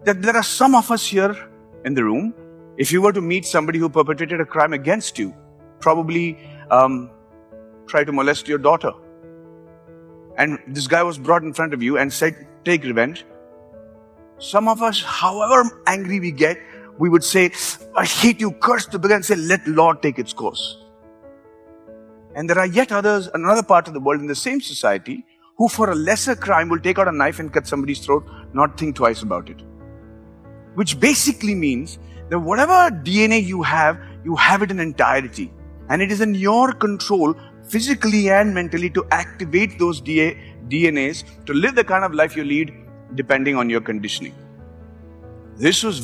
that there are some of us here in the room, if you were to meet somebody who perpetrated a crime against you, probably try to molest your daughter, and this guy was brought in front of you and said, take revenge. Some of us, however angry we get, we would say, I hate you, curse the beggar, and say, let Lord take its course. And there are yet others, another part of the world in the same society, who for a lesser crime will take out a knife and cut somebody's throat, not think twice about it. Which basically means that whatever DNA you have it in entirety. And it is in your control, physically and mentally, to activate those DNAs to live the kind of life you lead, depending on your conditioning. This was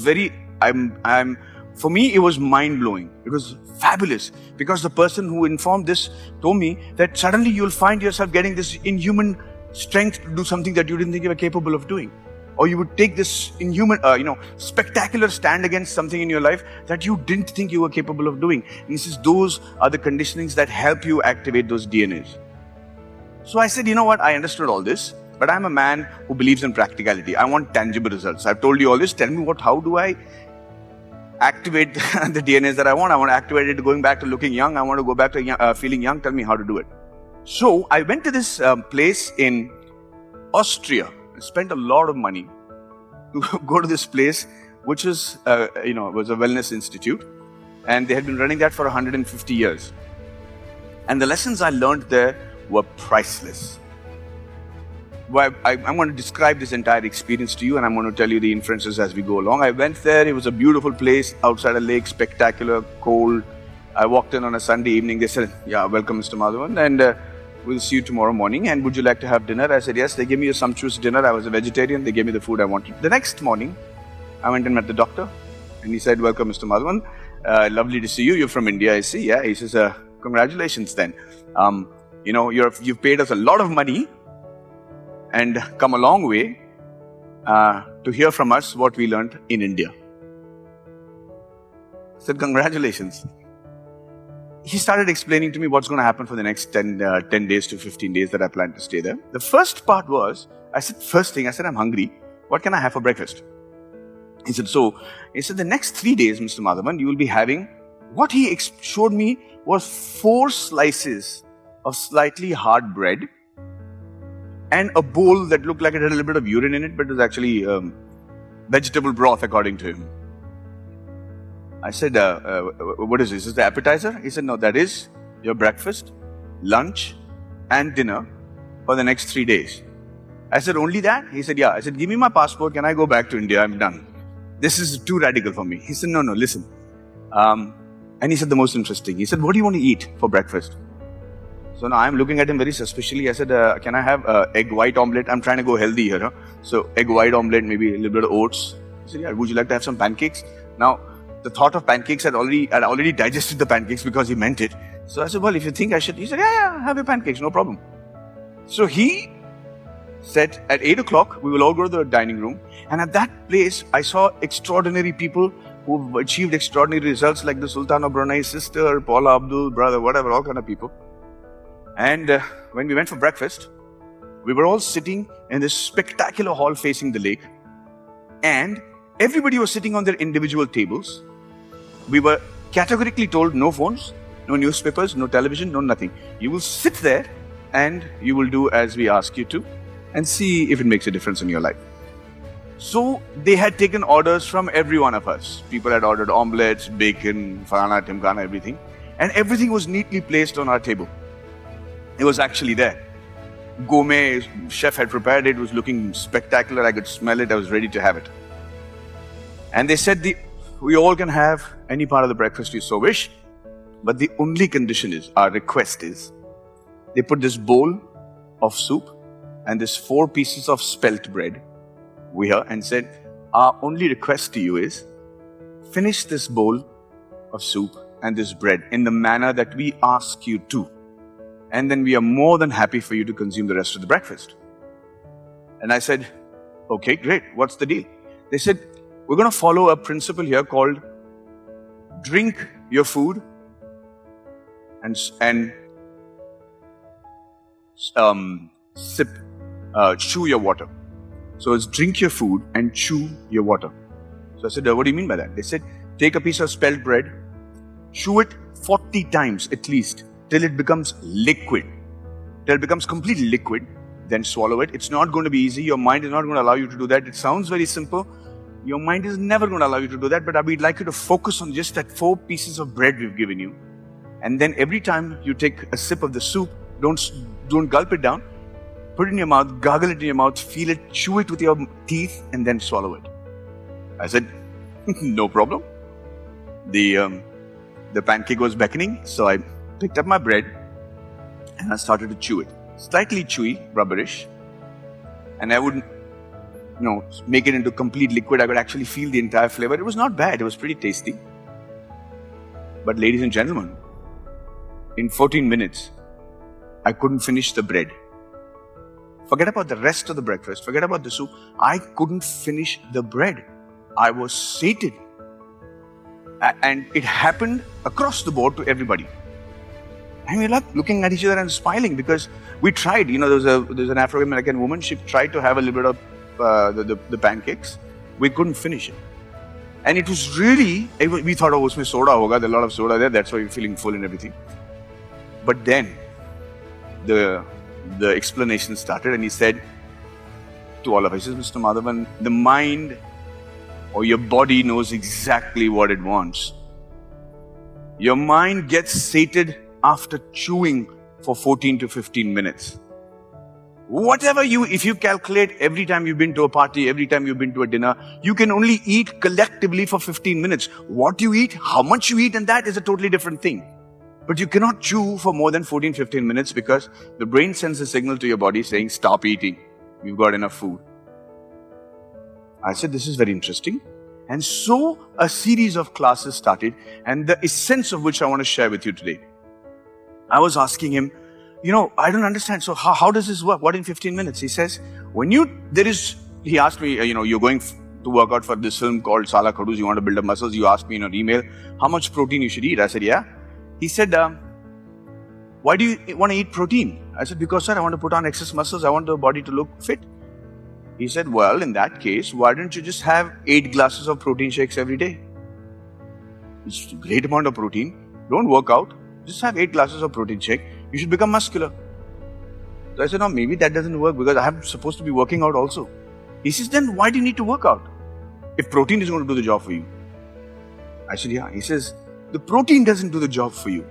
for me, it was mind-blowing. It was fabulous, because the person who informed this told me that suddenly you'll find yourself getting this inhuman strength to do something that you didn't think you were capable of doing. Or you would take this inhuman, spectacular stand against something in your life that you didn't think you were capable of doing. And he says, those are the conditionings that help you activate those DNAs. So I said, you know what, I understood all this, but I'm a man who believes in practicality. I want tangible results. I've told you all this. Tell me how do I activate the DNAs that I want? I want to activate it going back to looking young. I want to go back to feeling young. Tell me how to do it. So I went to this place in Austria. I spent a lot of money to go to this place, which was, was a wellness institute, and they had been running that for 150 years. And the lessons I learned there were priceless. Well, I'm going to describe this entire experience to you, and I'm going to tell you the inferences as we go along. I went there. It was a beautiful place outside a lake, spectacular, cold. I walked in on a Sunday evening. They said, yeah, welcome, Mr. Madhavan, and we'll see you tomorrow morning. And would you like to have dinner? I said, yes. They gave me a sumptuous dinner. I was a vegetarian. They gave me the food I wanted. The next morning, I went and met the doctor, and he said, welcome, Mr. Madhavan. Lovely to see you. You're from India, I see. Yeah. He says, congratulations then. You've paid us a lot of money and come a long way to hear from us what we learned in India. I said, congratulations. He started explaining to me what's going to happen for the next 10 days to 15 days that I plan to stay there. The first part was, I said, I'm hungry. What can I have for breakfast? He said, the next 3 days, Mr. Madhavan, you will be having, what he showed me was 4 slices of slightly hard bread and a bowl that looked like it had a little bit of urine in it, but it was actually vegetable broth, according to him. I said, what is this? Is this the appetizer? He said, no, that is your breakfast, lunch, and dinner for the next 3 days. I said, only that? He said, yeah. I said, give me my passport. Can I go back to India? I'm done. This is too radical for me. He said, no, listen. And he said the most interesting. He said, what do you want to eat for breakfast? So now I'm looking at him very suspiciously. I said, can I have egg white omelette? I'm trying to go healthy here. Huh? So egg white omelette, maybe a little bit of oats. He said, yeah, would you like to have some pancakes? Now, the thought of pancakes, I'd already digested the pancakes because he meant it. So I said, well, if you think I should, he said, yeah, have your pancakes, no problem. So he said, at 8 o'clock, we will all go to the dining room. And at that place, I saw extraordinary people who've achieved extraordinary results, like the Sultan of Brunei's sister, Paula Abdul, brother, whatever, all kind of people. And when we went for breakfast, we were all sitting in this spectacular hall facing the lake. And everybody was sitting on their individual tables. We were categorically told no phones, no newspapers, no television, no nothing. You will sit there and you will do as we ask you to and see if it makes a difference in your life. So they had taken orders from every one of us. People had ordered omelettes, bacon, farana, timkana, everything. And everything was neatly placed on our table. It was actually there. Gourmet chef had prepared it. It was looking spectacular. I could smell it. I was ready to have it. And they said, we all can have any part of the breakfast you so wish, but the only condition is, our request is, they put this bowl of soup and this 4 pieces of spelt bread here and said, our only request to you is, finish this bowl of soup and this bread in the manner that we ask you to. And then we are more than happy for you to consume the rest of the breakfast. And I said, okay, great. What's the deal? They said, we're going to follow a principle here called drink your food and chew your water. So it's drink your food and chew your water. So I said, what do you mean by that? They said, take a piece of spelt bread, chew it 40 times at least till it becomes liquid. Till it becomes completely liquid, then swallow it. It's not going to be easy. Your mind is not going to allow you to do that. It sounds very simple. Your mind is never going to allow you to do that, but we'd like you to focus on just that 4 pieces of bread we've given you. And then every time you take a sip of the soup, don't gulp it down. Put it in your mouth, gargle it in your mouth, feel it, chew it with your teeth, and then swallow it. I said, no problem. The pancake was beckoning, so I picked up my bread and I started to chew it. Slightly chewy, rubberish. And I wouldn't, make it into complete liquid. I could actually feel the entire flavor. It was not bad. It was pretty tasty. But ladies and gentlemen, in 14 minutes, I couldn't finish the bread. Forget about the rest of the breakfast. Forget about the soup. I couldn't finish the bread. I was sated. And it happened across the board to everybody. And we're like looking at each other and smiling because we tried. There's an Afro-American woman. She tried to have a little bit of the pancakes. We couldn't finish it. And it was really, we thought, usme soda hoga. There's a lot of soda there. That's why we're feeling full and everything. But then the explanation started and he said to all of us, he says, Mr. Madhavan, the mind or your body knows exactly what it wants. Your mind gets sated after chewing for 14 to 15 minutes. If you calculate every time you've been to a party, every time you've been to a dinner, you can only eat collectively for 15 minutes. What you eat, how much you eat, and that is a totally different thing. But you cannot chew for more than 14-15 minutes because the brain sends a signal to your body saying, stop eating. You've got enough food. I said, this is very interesting. And so a series of classes started, and the essence of which I want to share with you today. I was asking him, I don't understand. So how does this work? What in 15 minutes? He says, he asked me, you're going to work out for this film called Sala Khadus. You want to build up muscles. You asked me in an email, how much protein you should eat? I said, yeah. He said, why do you want to eat protein? I said, because sir, I want to put on excess muscles. I want the body to look fit. He said, well, in that case, why don't you just have 8 glasses of protein shakes every day? It's a great amount of protein. Don't work out. Just have 8 glasses of protein shake. You should become muscular. So I said, no, maybe that doesn't work because I'm supposed to be working out also. He says, then why do you need to work out if protein is going to do the job for you? I said, yeah. He says, the protein doesn't do the job for you.